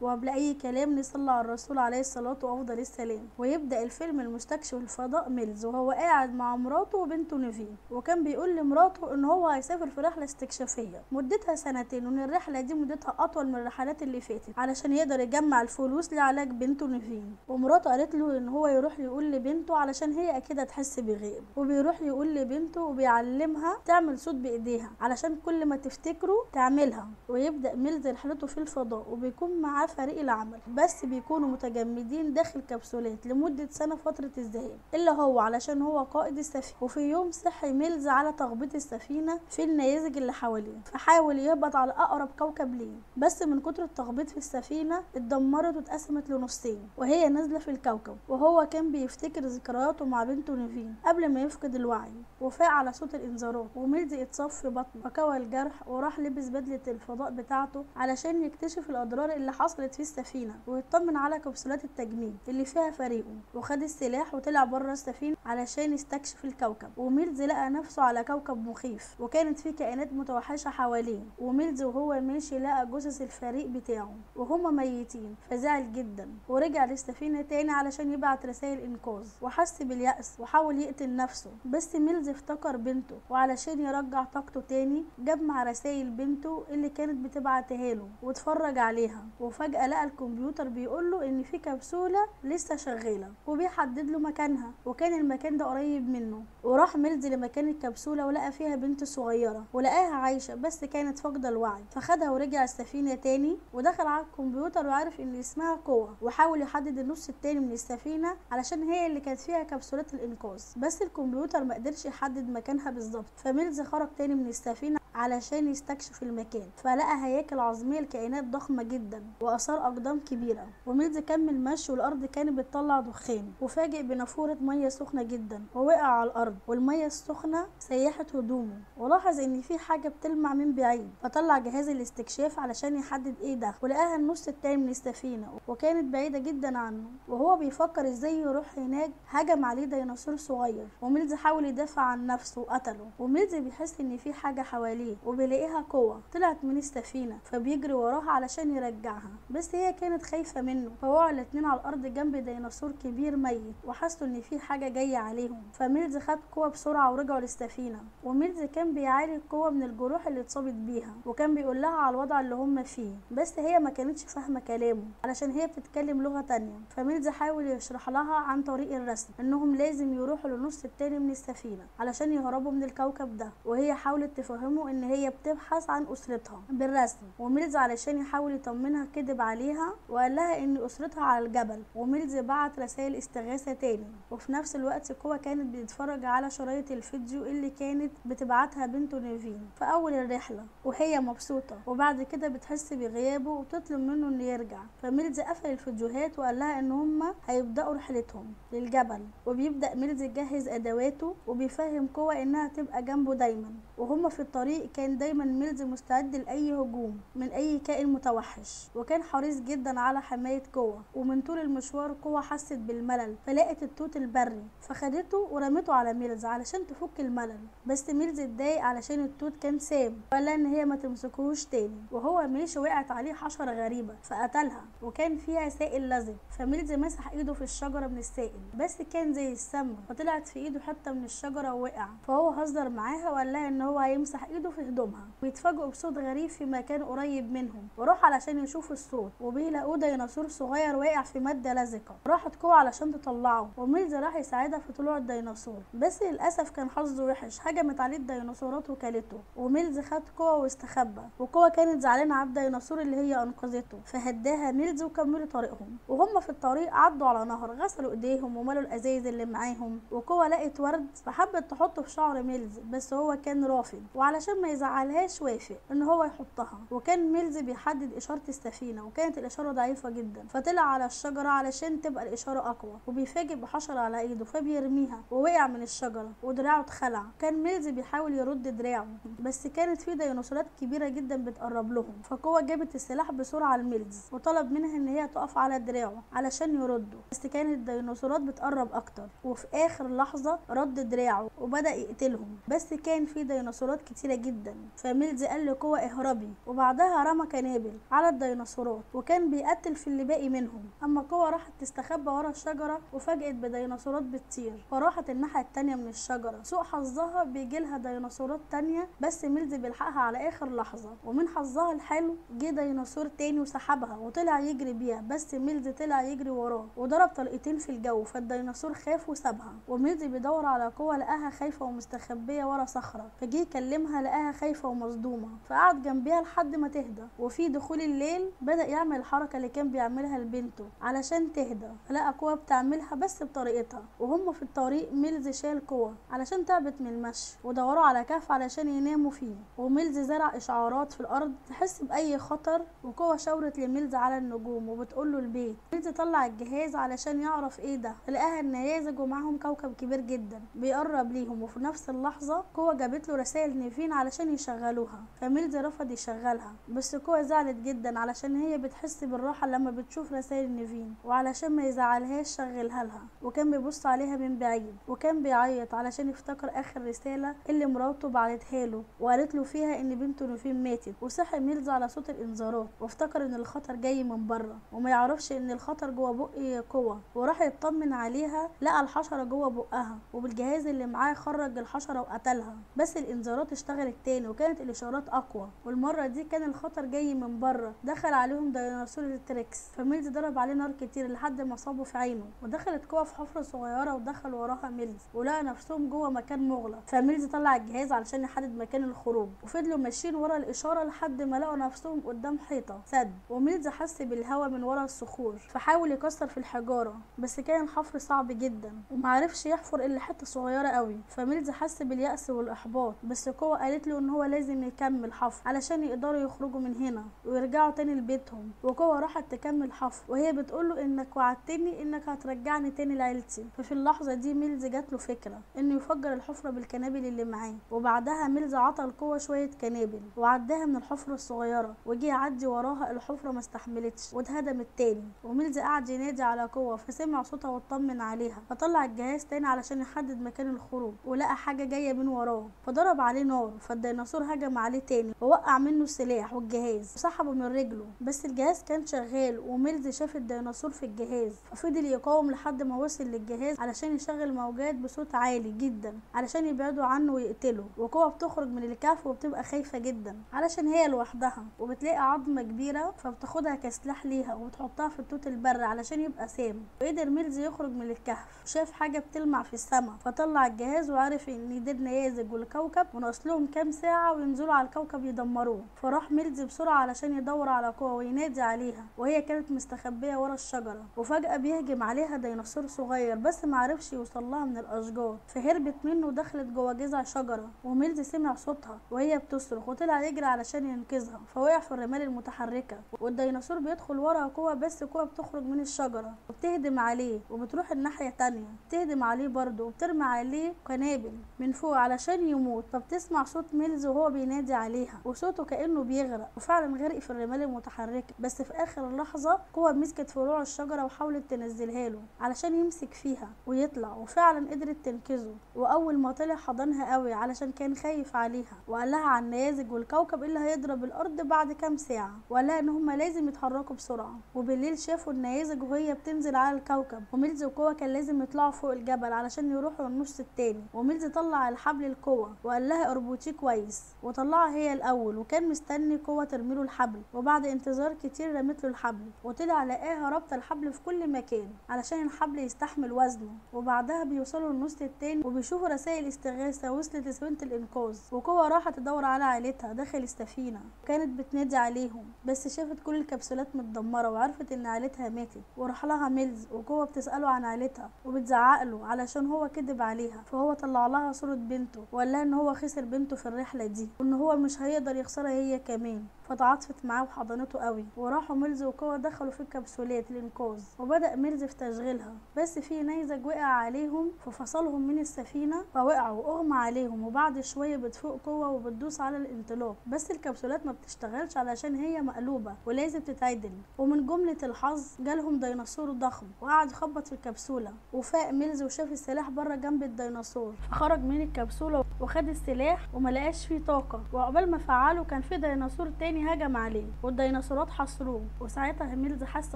وقبل اي كلام نصلي على الرسول عليه الصلاة وافضل السلام. ويبدأ الفيلم المستكشف الفضاء ميلز وهو قاعد مع مراته وبنته نيفين، وكان بيقول لمراته ان هو هيسافر في رحلة استكشافية مدتها 2 سنين، وان الرحلة دي مدتها اطول من الرحلات اللي فاتت علشان يقدر يجمع الفلوس لعلاج بنته نيفين. ومراته قالت له ان هو يروح يقول لبنته علشان هي اكيد هتحس بغياب، وبيروح يقول لبنته وبيعلمها تعمل صوت بايديها علشان كل ما تفتكره تعملها. ويبدأ ميلز رحلته في الفضاء وبيكون معاه فريق العمل، بس بيكونوا متجمدين داخل كبسولات لمدة سنة فترة الذهاب الا هو علشان هو قائد السفينة. وفي يوم صحي ميلز على تخبيط السفينة في النيازك اللي حواليه، فحاول يهبط على اقرب كوكب ليه، بس من كتر التخبيط في السفينة اتدمرت واتقسمت لنصين وهي نازلة في الكوكب. وهو كان بيفتكر ذكرياته مع بنته نيفين قبل ما يفقد الوعي، وفاق على صوت الانذارات. وميلز اتصاب في بطنه فكوى الجرح وراح لبس بدلة الفضاء بتاعته علشان يكتشف الاضرار اللي حصلت في السفينة ويطمن على كبسولات التجميد اللي فيها فريقه. وخد السلاح وطلع بره السفينة علشان يستكشف الكوكب. وميلز لقى نفسه على كوكب مخيف وكانت فيه كائنات متوحشة حواليه. وميلز وهو ماشي لقى جثث الفريق بتاعه وهما ميتين، فزعل جدا ورجع للسفينة تاني علشان يبعت رسائل انقاذ. وحس باليأس وحاول يقتل نفسه، بس ميلز افتكر بنته وعلشان يرجع طاقته تاني جمع رسائل بنته اللي كانت بتبعتها له واتفرج عليها. وفجأة لقى الكمبيوتر بيقوله ان في كبسولة لسه شغالة وبيحدد له مكانها، وكان المكان ده قريب منه. وراح ميلز لمكان الكبسولة ولقى فيها بنت صغيرة ولقاها عايشة بس كانت فاقدة الوعي، فخدها ورجع السفينة تاني ودخل على الكمبيوتر وعرف ان اسمها قوة، وحاول يحدد النص التاني من السفينة علشان هي اللي كانت فيها كبسولات الانقاذ، بس الكمبيوتر مقدرش يحدد مكانها بالظبط. فميلز خرج تاني من السفينة علشان يستكشف المكان، فلقى هياكل عظمية لكائنات ضخمة جدا وآثار أقدام كبيرة. وميلز كمل مشي والأرض كانت بتطلع دخان، وفاجئ بنافورة مية سخنة جدا ووقع على الأرض، والمية السخنة سيحت هدومه. ولاحظ إن في حاجة بتلمع من بعيد، فطلع جهاز الاستكشاف علشان يحدد إيه ده، ولقاها النص التاني من السفينة وكانت بعيدة جدا عنه. وهو بيفكر إزاي يروح هناك هجم عليه ديناصور صغير، وميلز حاول يدافع عن نفسه وقتله. وميلز بيحس إن في حاجة حواليه وبيلاقيها قوة طلعت من السفينة، فبيجري وراها علشان يرجعها، بس هي كانت خايفة منه. فوقعوا الاتنين على الأرض جنب ديناصور كبير ميت وحسوا إن في حاجة جاية عليهم. فميلز خد قوة بسرعة ورجعوا للسفينة. وميلز كان بيعالج قوة من الجروح اللي اتصابت بيها، وكان بيقول لها على الوضع اللي هم فيه، بس هي ما كانتش فاهمة كلامه علشان هي بتتكلم لغة تانية. فميلز حاول يشرح لها عن طريق الرسم انهم لازم يروحوا للنص التاني من السفينة علشان يهربوا من الكوكب ده، وهي حاولت تفهمه ان هي بتبحث عن اسرتها بالرسم. وميلز علشان يحاول يطمنها كذب عليها وقال لها ان اسرتها على الجبل. وميلز بعت رسائل استغاثة تاني، وفي نفس الوقت كوا كانت بتتفرج على شرايط الفيديو اللي كانت بتبعتها بنته نيفين في اول الرحلة وهي مبسوطة، وبعد كده بتحس بغيابه وتطلب منه انه يرجع. فميلز قفل الفيديوهات وقال لها ان هما هيبدأوا رحلتهم للجبل. وبيبدأ ميلز يجهز ادواته وبيفهم كوا انها تبقى جنبه دايما. وهما في الطريق كان دايما ميلز مستعد لأي هجوم من أي كائن متوحش، وكان حريص جدا على حماية كوا. ومن طول المشوار كوا حست بالملل فلقت التوت البري فخدته ورمته على ميلز علشان تفك الملل، بس ميلز اتضايق علشان التوت كان سام وقال ان هي ما تمسكوهوش تاني. وهو ماشي وقعت عليه حشرة غريبة فقتلها وكان فيها سائل لزج، فميلز مسح ايده في الشجرة من السائل بس كان زي السم فطلعت في ايده حتة من الشجرة ووقع. فهو هزر معاها وقال لها ان هو هيمسح ايده في هدومها. ويتفاجئوا بصوت غريب في مكان قريب منهم وراح علشان يشوفوا الصوت، وبيلاقوا ديناصور صغير واقع في مادة لزقة. راحت كوا علشان تطلعه وميلز راح يساعدها في طلوع الديناصور، بس للاسف كان حظه وحش هجمت عليه الديناصورات وكلته. وميلز خد كوا واستخبى، وكوا كانت زعلانه على الديناصور اللي هي انقذته فهداها ميلز وكملوا طريقهم. وهم في الطريق عدوا على نهر غسلوا ايديهم وملوا الازايز اللي معاهم. وكوا لقت ورد فحبت تحطه في شعر ميلز بس هو كان رافض، وعلشان ما يزعلهاش وافق ان هو يحطها. وكان ميلز بيحدد اشاره السفينه وكانت الاشاره ضعيفه جدا، فطلع على الشجره علشان تبقى الاشاره اقوى. وبيفاجئ بحشره على ايده فبيرميها ووقع من الشجره ودراعه اتخلع. كان ميلز بيحاول يرد دراعه بس كانت في ديناصورات كبيره جدا بتقرب لهم، فقوة جابت السلاح بسرعه لميلز وطلب منها ان هي تقف على دراعه علشان يرده، بس كانت الديناصورات بتقرب اكتر. وفي اخر لحظه رد دراعه وبدا يقتلهم، بس كان في ديناصورات كتيره جدا. فميلز قال لقوة اهربي، وبعدها رمى قنابل على الديناصورات وكان بيقتل في اللي باقي منهم. اما قوة راحت تستخبى ورا الشجرة وفاجئت بديناصورات بتطير، فراحت الناحية التانية من الشجرة. سوء حظها بيجيلها ديناصورات تانية، بس ميلز بيلحقها على اخر لحظة، ومن حظها الحلو جه ديناصور تاني وسحبها وطلع يجري بيها، بس ميلز طلع يجري وراه وضرب طلقتين في الجو، فالديناصور خاف وسابها. وميلز بيدور على قوة لقاها خايفة ومستخبية ورا صخرة، فجه يكلمها لقاها خايفة ومصدومة، فقعد جنبيها لحد ما تهدى. وفي دخول الليل بدأ يعمل الحركة اللي كان بيعملها لبنته علشان تهدى، فلقى قوة بتعملها بس بطريقتها. وهم في الطريق ميلز شال قوة علشان تعبت من المشي، ودوروا على كهف علشان يناموا فيه. وميلز زرع إشعارات في الأرض تحس بأي خطر، وقوة شاورت لميلز على النجوم وبتقوله البيت. ميلز طلع الجهاز علشان يعرف ايه ده، فلقاها النيازك ومعاهم كوكب كبير جدا بيقرب ليهم. وفي نفس اللحظة قوة جابت له رسائل نيفين علشان يشغلوها، فميلز رفض يشغلها، بس قوة زعلت جدا علشان هي بتحس بالراحة لما بتشوف رسائل نيفين، وعلشان ما يزعلهاش شغلها لها. وكان بيبص عليها من بعيد وكان بيعيط علشان يفتكر اخر رسالة اللي مراته بعتتها له وقالت له فيها ان بنته نيفين ماتت. وصحي ميلز على صوت الانذارات وافتكر ان الخطر جاي من بره، وما يعرفش ان الخطر جوه بق قوة. وراح يطمن عليها لقى الحشرة جوه بقها، وبالجهاز اللي معاه خرج الحشرة وقتلها، بس الانذارات اشتغلت تاني وكانت الاشارات اقوى، والمرة دي كان الخطر جاي من بره. دخل عليهم ديناصور التريكس، فميلز ضرب عليه نار كتير لحد ما صابه في عينه. ودخلت قوة في حفرة صغيرة ودخل وراها ميلز ولقى نفسهم جوه مكان مغلق، فميلز طلع الجهاز علشان يحدد مكان الخروج، وفضلوا ماشيين ورا الاشارة لحد ما لقوا نفسهم قدام حيطة سد. وميلز حس بالهواء من ورا الصخور فحاول يكسر في الحجارة، بس كان الحفر صعب جدا ومعرفش يحفر الا حتة صغيرة قوي. فميلز حس باليأس والاحباط، بس قوة قالت له ان هو لازم يكمل حفر علشان يقدروا يخرجوا من هنا ويرجعوا تاني لبيتهم. وقوة راحت تكمل حفر وهي بتقوله انك وعدتني انك هترجعني تاني لعيلتي. ففي اللحظة دي ميلز جات له فكرة انه يفجر الحفرة بالكنابل اللي معاه، وبعدها ميلز عطى القوة شوية كنابل وعداها من الحفرة الصغيرة، وجي يعدي وراها الحفرة ما استحملتش واتهدمت تاني. وميلز قعد ينادي على قوة فسمع صوتها واطمن عليها، فطلع الجهاز تاني علشان يحدد مكان الخروج ولقى حاجة جاية من وراه فضرب عليه نار، فالديناصور هجم عليه تاني ووقع منه السلاح والجهاز وسحبه من رجله، بس الجهاز كان شغال. وميلز شاف الديناصور في الجهاز ففضل يقاوم لحد ما وصل للجهاز علشان يشغل موجات بصوت عالي جدا علشان يبعدوا عنه ويقتله. وقوة بتخرج من الكهف وبتبقى خايفة جدا علشان هي لوحدها، وبتلاقي عظمة كبيرة فبتاخدها كسلاح ليها وبتحطها في التوت البر علشان يبقى سام. وقدر ميلز يخرج من الكهف وشاف حاجة بتلمع في السماء، فطلع الجهاز وعرف ان دي نيازك والكوكب وناقصلهم كام ساعة وينزلوا على الكوكب يدمروه. فراح ميلز بسرعة علشان يدور على قوة وينادي عليها، وهي كانت مستخبية ورا الشجرة. وفجأة بيهجم عليها ديناصور صغير بس معرفش يوصلها من الاشجار، فهربت منه ودخلت جوه جذع شجرة. وميلز سمع صوتها وهي بتصرخ وطلع يجري علشان ينقذها، فوقع في الرمال المتحركة. والديناصور بيدخل ورا قوة، بس قوة بتخرج من الشجرة وبتهدم عليه وبتروح الناحية تانية تهدم عليه برضه وبترمي عليه قنابل من فوق علشان يموت. فبتسمع صوت ميلز وهو بينادي عليها وصوته كأنه بيغرق، وفعلا غرق في الرمال المتحركة. بس في اخر لحظة قوة مسكت فروع الشجرة وحاولت تنزلها له علشان يمسك فيها ويطلع، وفعلا قدرت تنقذه. واول ما طلع حضنها قوي علشان كان خايف عليها، وقال لها عن النيازك والكوكب اللي هيضرب الارض بعد كام ساعة، وقال لها ان هما لازم يتحركوا بسرعة. وبالليل شافوا النيازك وهي بتنزل على الكوكب، وميلز وقوة كان لازم يطلعوا فوق الجبل علشان يروحوا النص التاني. وميلز طلع الحبل القوة وقال لها اربطيه كويس، وطلعها هي الاول وكان مستني قوة ترميله الحبل. وبعد انتظار كتير رمت له الحبل وطلع لقاها رابطة الحبل في كل مكان علشان الحبل يستحمل وزنه. وبعدها بيوصلوا النص التاني وبيشوفوا رسائل استغاثة وصلت لسفينة الانقاذ. وقوة راحت تدور على عائلتها داخل السفينة وكانت بتنادي عليهم، بس شافت كل الكبسولات متدمرة وعرفت ان عائلتها ماتت. وراح لها ميلز وقوة بتسأله عن عائلتها وبتزعقله علشان هو كذب عليها، فهو طلع لها صورة بنته وقال لها ان هو خسر بنته في الرحلة دي وان هو مش هيقدر يخسرها هي كمان. فتعاطفت معاه وحضنته قوي. وراحوا ميلز وقوة دخلوا في كبسولات الانقاذ وبدأ ميلز في تشغيلها، بس في نيزك وقع عليهم ففصلهم من السفينة فوقعوا واغمى عليهم. وبعد شوية بتفوق قوة وبتدوس على الانطلاق، بس الكبسولات ما بتشتغلش علشان هي مقلوبة ولازم تتعدل. ومن جملة الحظ جالهم ديناصور ضخم وقعد يخبط في الكبسولة، وفاق ميلز وشاف السلاح بره جنب الديناصور، فخرج من الكبسولة وخد السلاح وما ملقاش فيه طاقة، وعقبال ما فعله كان في ديناصور تاني هجم عليه والديناصورات حصروه. وساعتها ميلز حس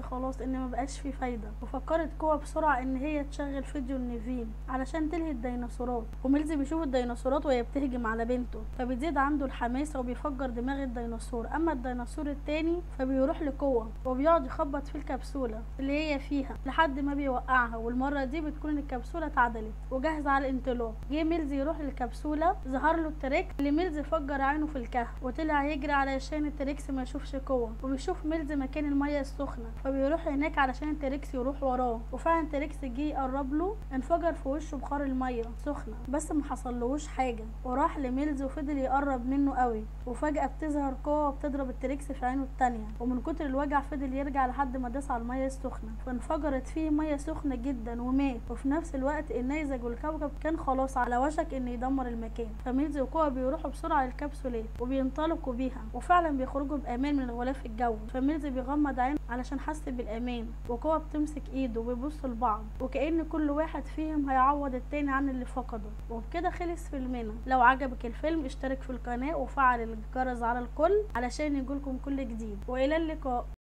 خلاص ان مبقاش فيه فايدة، وفكرت كوا بسرعة ان هي تشغل فيديو النيفين علشان تلهي الديناصورات. وميلز بيشوف الديناصورات وهي بتهجم على بنته، فبتزيد عنده الحماسة وبيفجر دماغ الديناصور. اما الديناصور التاني فبيروح لكوا وبيقعد يخبط في الكبسولة اللي هي فيها لحد ما بيوقعها، والمرة دي بتكون الكبسولة اتعدلت وجاهزة على الانطلاق. جه ميلز يروح للكبسولة، ظهر له التريكس اللي ميلز فجر عينه في الكهف وطلع يجري علشان التريكس ما يشوفش كوا. وبيشوف ميلز مكان المية السخنة فبيروح هناك علشان التريكس يروح وراه، وفعلا التريكس جه يقرب له، انفجر في وشه بخار المية سخنة بس ما حصلهوش حاجة، وراح لميلز وفضل يقرب منه قوي. وفجأة بتظهر كوا وبتضرب التريكس في عينه التانية، ومن كتر الوجع فضل يرجع لحد ما داس على المية السخنة فانفجرت فيه مية سخنة جدا ومات. وفي نفس الوقت النيزك والكوكب كان خلاص على وشك ان يدمر المكان. فميلز وكوا بيروحوا بسرعة للكبسولات وبينطلقوا بيها، وفعلا بيخرجوا بأمان من الغلاف الجوي. فميلز بيغمض عينه علشان حس بالأمان، وكوا بتمسك ايده وبيبصوا لبعض وكأن كل واحد فيهم هيعوض التاني عن اللي فقده. وبكده خلص فيلمنا. لو عجبك الفيلم اشترك في القناة وفعل الجرس على الكل علشان يجيلكم كل جديد، وإلى اللقاء.